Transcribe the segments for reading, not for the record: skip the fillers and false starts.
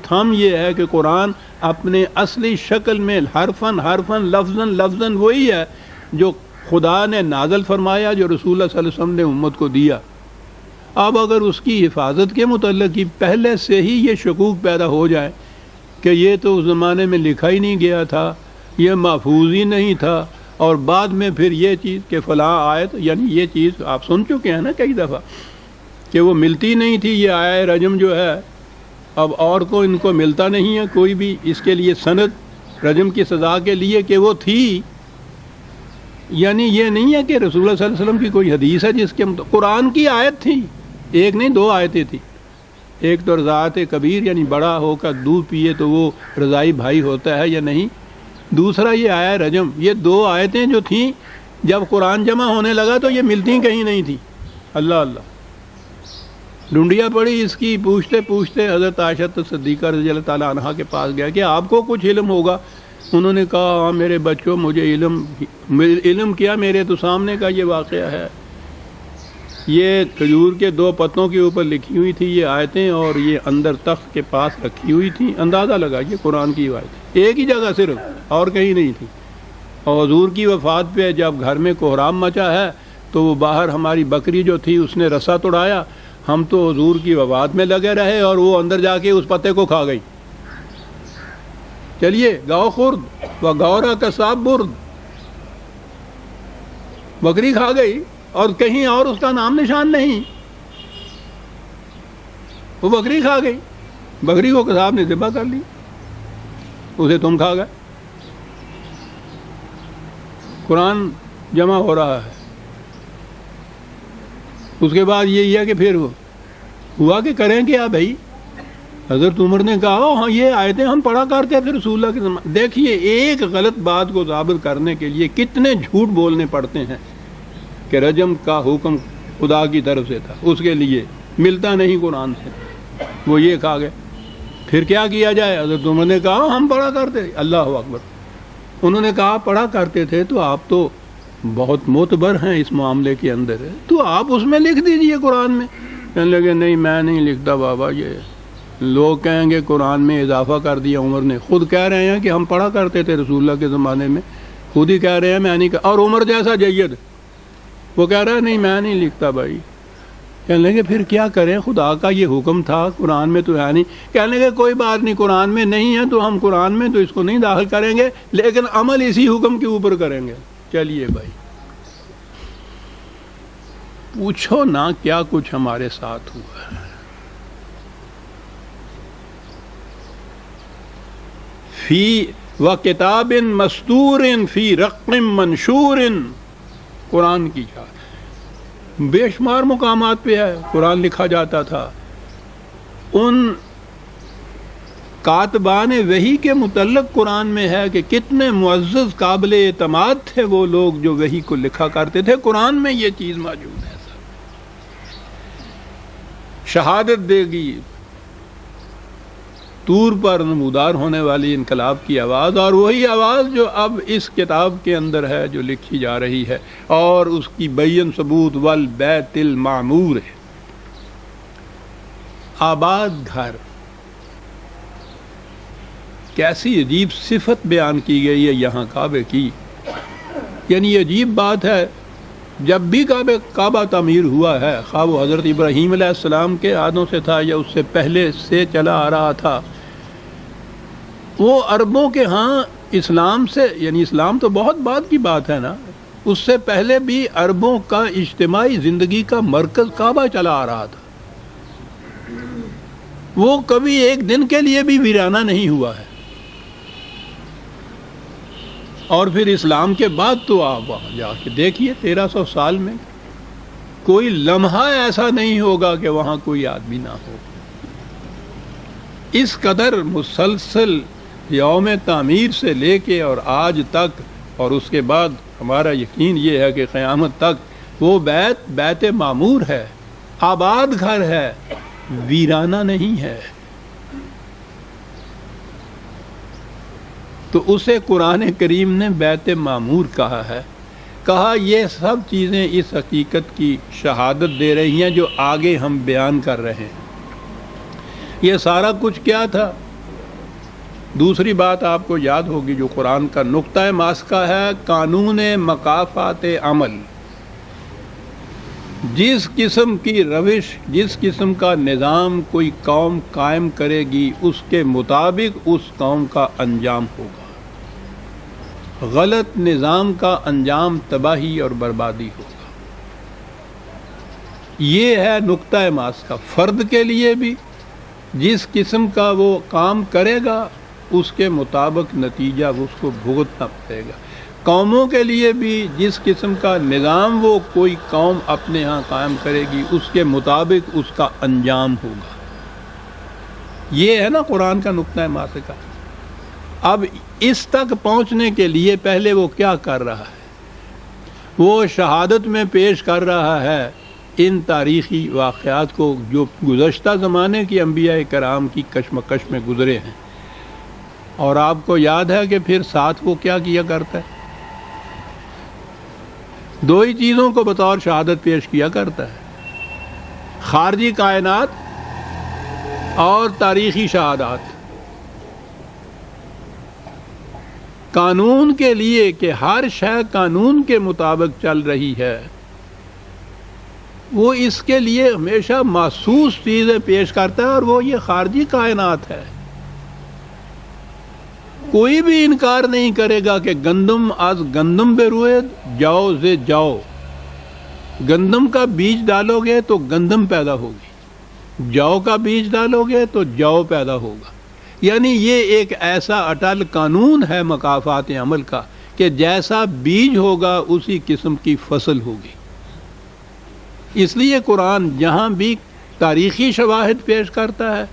تھم یہ ہے کہ قرآن اپنے اصلی شکل میں حرفاً لفظاً وہی ہے جو خدا نے نازل فرمایا، جو رسول اللہ صلی اللہ علیہ وسلم نے امت کو دیا۔ اب اگر اس کی حفاظت کے متعلق ہی پہلے سے ہی یہ شکوک پیدا ہو جائے کہ یہ تو اس زمانے میں لکھا ہی نہیں گیا تھا، یہ محفوظ ہی نہیں تھا، اور بعد میں پھر یہ چیز کہ فلاں آیت، یعنی یہ چیز آپ سن چکے ہیں نا کئی دفعہ کہ وہ ملتی نہیں تھی، یہ آیہ رجم جو ہے اب اور کو ان کو ملتا نہیں ہے کوئی بھی اس کے لیے سند رجم کی سزا کے لیے کہ وہ تھی۔ یعنی یہ نہیں ہے کہ رسول اللہ صلی اللہ علیہ وسلم کی کوئی حدیث ہے جس کے قرآن کی آیت تھی، ایک نہیں دو آیتیں تھیں۔ ایک تو رضاعت کبیر، یعنی بڑا ہو کر دودھ پیے تو وہ رضائی بھائی ہوتا ہے یا نہیں، دوسرا یہ آیا رجم، یہ دو آیتیں جو تھیں جب قرآن جمع ہونے لگا تو یہ ملتی کہیں نہیں تھی۔ اللہ ڈھونڈیا پڑی اس کی، پوچھتے پوچھتے حضرت عائشہ صدیقہ رضی اللہ تعالیٰ عنہا کے پاس گیا کہ آپ کو کچھ علم ہوگا؟ انہوں نے کہا ہاں میرے بچوں مجھے علم کیا، میرے تو سامنے کا یہ واقعہ ہے، یہ کھجور کے دو پتوں کے اوپر لکھی ہوئی تھی یہ آیتیں، اور یہ اندر تخت کے پاس رکھی ہوئی تھیں، اندازہ لگا یہ قرآن کی آیتیں ایک ہی جگہ صرف اور کہیں نہیں تھی۔ اور حضور کی وفات پہ جب گھر میں کوہرام مچا ہے تو وہ باہر ہماری بکری جو تھی اس نے رسا توڑایا، ہم تو حضور کی وفات میں لگے رہے اور وہ اندر جا کے اس پتے کو کھا گئی۔ چلیے گاؤ خورد و گورا کا صاحب برد، بکری کھا گئی اور کہیں اور اس کا نام نشان نہیں، وہ بکری کھا گئی، بکری کو قصاب نے ذبح کر لی، اسے تم کھا گئے۔ قرآن جمع ہو رہا ہے، اس کے بعد یہی ہے کہ پھر ہوا کہ کریں کیا بھائی؟ حضرت عمر نے کہا ہاں یہ آیتیں ہم پڑھا کرتے تھے رسول اللہ کے زمانے۔ دیکھیے ایک غلط بات کو ثابت کرنے کے لیے کتنے جھوٹ بولنے پڑتے ہیں کہ رجم کا حکم خدا کی طرف سے تھا، اس کے لیے ملتا نہیں قرآن سے، وہ یہ کہا گئے۔ پھر کیا کیا جائے؟ حضرت عمر نے کہا ہم پڑھا کرتے، اللہ اکبر۔ انہوں نے کہا پڑھا کرتے تھے تو آپ تو بہت معتبر ہیں اس معاملے کے اندر، تو آپ اس میں لکھ دیجئے قرآن میں۔ کہنے لگے نہیں میں نہیں لکھتا بابا، یہ لوگ کہیں گے قرآن میں اضافہ کر دیا۔ عمر نے خود کہہ رہے ہیں کہ ہم پڑھا کرتے تھے رسول اللہ کے زمانے میں، خود ہی کہہ رہے ہیں میں نہیں کہا، اور عمر جیسا جید وہ کہہ رہا ہے نہیں میں نہیں لکھتا بھائی۔ کہنے لگے پھر کیا کریں، خدا کا یہ حکم تھا قرآن میں تو ہے نہیں۔ کہنے لگے کوئی بات نہیں، قرآن میں نہیں ہے تو ہم قرآن میں تو اس کو نہیں داخل کریں گے، لیکن عمل اسی حکم کے اوپر کریں گے۔ چلیے بھائی پوچھو نا کیا کچھ ہمارے ساتھ ہوا ہے۔ فی و کتاب مستور فی رقم منشور، قرآن کی یاد بے شمار مقامات پہ ہے، قرآن لکھا جاتا تھا۔ ان کاتبان وحی کے متعلق قرآن میں ہے کہ کتنے معزز قابل اعتماد تھے وہ لوگ جو وحی کو لکھا کرتے تھے، قرآن میں یہ چیز موجود ہے۔ شہادت دے گی طور پر نمودار ہونے والی انقلاب کی آواز، اور وہی آواز جو اب اس کتاب کے اندر ہے جو لکھی جا رہی ہے، اور اس کی بین ثبوت والبیت المعمور ہے۔ آباد گھر، کیسی عجیب صفت بیان کی گئی ہے یہاں کعبے کی، یعنی عجیب بات ہے جب بھی کعبہ تعمیر ہوا ہے، خواہ وہ حضرت ابراہیم علیہ السلام کے ہاتھوں سے تھا یا اس سے پہلے سے چلا آ رہا تھا، وہ عربوں کے ہاں اسلام سے، یعنی اسلام تو بہت بعد کی بات ہے نا، اس سے پہلے بھی عربوں کا اجتماعی زندگی کا مرکز کعبہ چلا آ رہا تھا، وہ کبھی ایک دن کے لیے بھی ویرانہ نہیں ہوا ہے۔ اور پھر اسلام کے بعد تو آپ وہاں جا کے دیکھیے 1300 سال میں کوئی لمحہ ایسا نہیں ہوگا کہ وہاں کوئی آدمی نہ ہو۔ اس قدر مسلسل یوم تعمیر سے لے کے اور آج تک، اور اس کے بعد ہمارا یقین یہ ہے کہ قیامت تک وہ بیت معمور ہے، آباد گھر ہے، ویرانہ نہیں ہے۔ تو اسے قرآن کریم نے بیت معمور کہا ہے، کہا یہ سب چیزیں اس حقیقت کی شہادت دے رہی ہیں جو آگے ہم بیان کر رہے ہیں۔ یہ سارا کچھ کیا تھا؟ دوسری بات آپ کو یاد ہوگی جو قرآن کا نقطہ ماسکہ ہے، قانون مکافات عمل. جس قسم کی روش، جس قسم کا نظام کوئی قوم قائم کرے گی اس کے مطابق اس قوم کا انجام ہوگا. غلط نظام کا انجام تباہی اور بربادی ہوگا. یہ ہے نقطہ ماسکہ. فرد کے لیے بھی جس قسم کا وہ کام کرے گا اس کے مطابق نتیجہ اس کو بھگتنا پڑے گا. قوموں کے لیے بھی جس قسم کا نظام وہ کوئی قوم اپنے ہاں قائم کرے گی اس کے مطابق اس کا انجام ہوگا. یہ ہے نا قرآن کا نقطہ ماسکہ. اب اس تک پہنچنے کے لیے پہلے وہ کیا کر رہا ہے؟ وہ شہادت میں پیش کر رہا ہے ان تاریخی واقعات کو جو گزشتہ زمانے کی انبیاء کرام کی کشمکش میں گزرے ہیں. اور آپ کو یاد ہے کہ پھر ساتھ وہ کیا کیا کرتا ہے؟ دو ہی چیزوں کو بطور شہادت پیش کیا کرتا ہے: خارجی کائنات اور تاریخی شہادات. قانون کے لیے کہ ہر شے قانون کے مطابق چل رہی ہے، وہ اس کے لیے ہمیشہ محسوس چیزیں پیش کرتا ہے اور وہ یہ خارجی کائنات ہے. کوئی بھی انکار نہیں کرے گا کہ گندم از گندم بروید جاؤ سے جاؤ. گندم کا بیج ڈالو گے تو گندم پیدا ہوگی، جاؤ کا بیج ڈالو گے تو جاؤ پیدا ہوگا. یعنی یہ ایک ایسا اٹل قانون ہے مکافات عمل کا کہ جیسا بیج ہوگا اسی قسم کی فصل ہوگی. اس لیے قرآن جہاں بھی تاریخی شواہد پیش کرتا ہے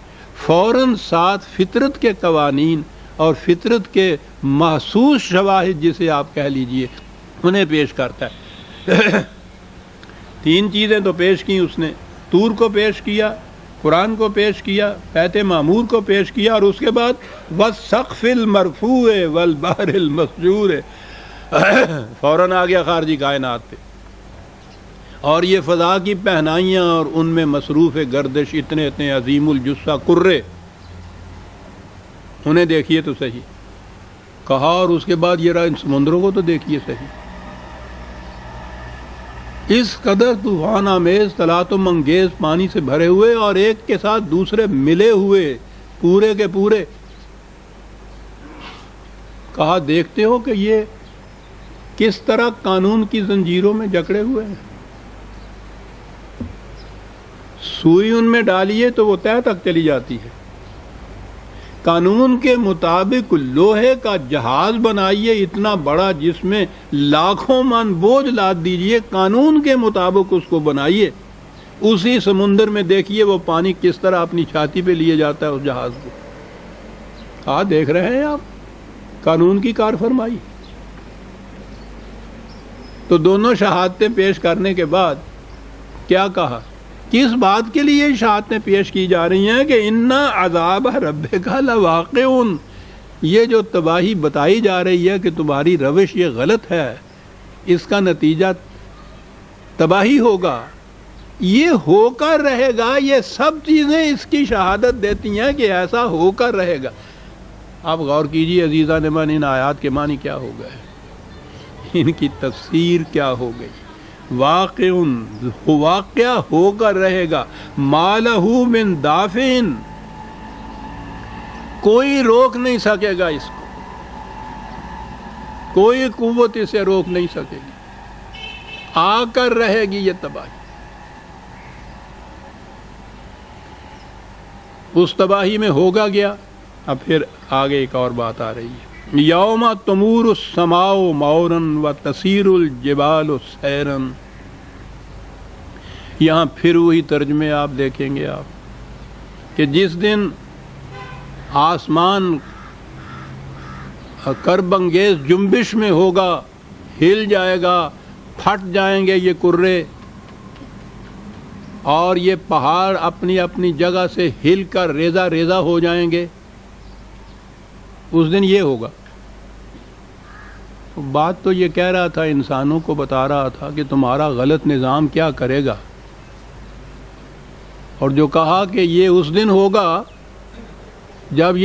فوراً ساتھ فطرت کے قوانین اور فطرت کے محسوس شواہد جسے آپ کہہ لیجئے انہیں پیش کرتا ہے. تین چیزیں تو پیش کی اس نے: طور کو پیش کیا، قرآن کو پیش کیا، بیت معمور کو پیش کیا، اور اس کے بعد والسقف المرفوع والبحر المسجور. فوراً آ گیا خارجی کائنات پہ. اور یہ فضا کی پہنائیاں اور ان میں مصروف گردش اتنے اتنے عظیم الجثہ کرے، انہیں دیکھیے تو صحیح کہا. اور اس کے بعد یہ رہا ان سمندروں کو تو دیکھیے صحیح. اس قدر طوفان آمیز تلاطم انگیز پانی سے بھرے ہوئے اور ایک کے ساتھ دوسرے ملے ہوئے پورے کے پورے. کہا دیکھتے ہو کہ یہ کس طرح قانون کی زنجیروں میں جکڑے ہوئے ہیں. سوئی ان میں ڈالیے تو وہ تہ تک چلی جاتی ہے. قانون کے مطابق لوہے کا جہاز بنائیے اتنا بڑا جس میں لاکھوں من بوجھ لاد دیجئے، قانون کے مطابق اس کو بنائیے. اسی سمندر میں دیکھیے وہ پانی کس طرح اپنی چھاتی پہ لیے جاتا ہے اس جہاز کو. دیکھ رہے ہیں آپ قانون کی کار فرمائی. تو دونوں شہادتیں پیش کرنے کے بعد کیا کہا؟ کس بات کے لیے شہادتیں پیش کی جا رہی ہیں کہ اِنَّ عَذَابَ رَبِّكَ لَوَاقِعٌ. یہ جو تباہی بتائی جا رہی ہے کہ تمہاری روش یہ غلط ہے، اس کا نتیجہ تباہی ہوگا، یہ ہو کر رہے گا. یہ سب چیزیں اس کی شہادت دیتی ہیں کہ ایسا ہو کر رہے گا. آپ غور کیجیے عزیزان من، ان آیات کے معنی کیا ہو گئے، ان کی تفسیر کیا ہو گئی. واقعہ ہو کر رہے گا. ما لہ من دافع، کوئی روک نہیں سکے گا اس کو، کوئی قوت اسے روک نہیں سکے گی. آ کر رہے گی یہ تباہی. اس تباہی میں ہوگا گیا. اب پھر آگے ایک اور بات آ رہی ہے: یوم تمور السماء مورا وتسیر الجبال سیرا. یہاں پھر وہی ترجمے آپ دیکھیں گے آپ کہ جس دن آسمان کرب انگیز جنبش میں ہوگا، ہل جائے گا، پھٹ جائیں گے یہ کرے، اور یہ پہاڑ اپنی اپنی جگہ سے ہل کر ریزہ ریزہ ہو جائیں گے. اس دن یہ ہوگا. بات تو یہ کہہ رہا تھا، انسانوں کو بتا رہا تھا کہ تمہارا غلط نظام کیا کرے گا. اور جو کہا کہ یہ اس دن ہوگا جب یہ